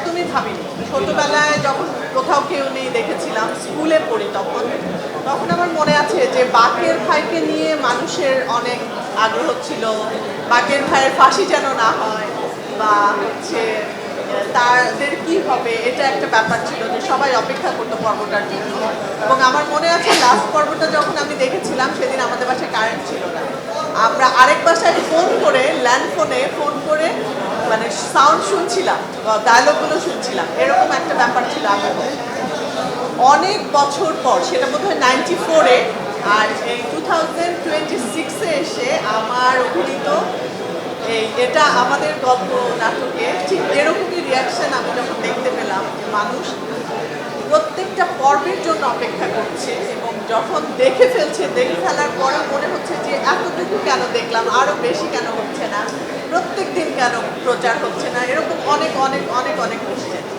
একদমই ভাবিনি। ছোটবেলায় যখন কোথাও কেউ নেই দেখেছিলাম, স্কুলে পড়ি তখন। তখন আমার মনে আছে যে বাকের ভাইকে নিয়ে মানুষের অনেক আগ্রহ ছিল। বাকের ভাইয়ের ফাঁসি যেন না হয় বা হচ্ছে তাদের কি হবে, এটা একটা ব্যাপার ছিল যে সবাই অপেক্ষা করতো পর্বটার জন্য। এবং আমার মনে আছে লাস্ট পর্বটা যখন আমি দেখেছিলাম সেদিন আমাদের বাসায় কারেন্ট ছিল না। আমরা আরেক বাসায় ফোন করে, ল্যান্ড ফোনে ফোন করে মানে সাউন্ড শুনছিলাম, ডায়লগগুলো শুনছিলাম, এরকম একটা ব্যাপার ছিল আমার মধ্যে। অনেক বছর পর, সেটা বোধ হয় 94-এ, আর এই 2026-এ এসে আমার অভিনীত এটা আমাদের গল্প নাটকে ঠিক এরকমই রিয়াকশন আমি যখন দেখতে পেলাম যে মানুষ প্রত্যেকটা পর্বের জন্য অপেক্ষা করছে এবং যখন দেখে ফেলছে, দেখে ফেলার পরে মনে হচ্ছে যে এতটুকু কেন দেখলাম, আরও বেশি কেন হচ্ছে না, প্রত্যেক দিন কেন প্রচার হচ্ছে না, এরকম অনেক অনেক অনেক অনেক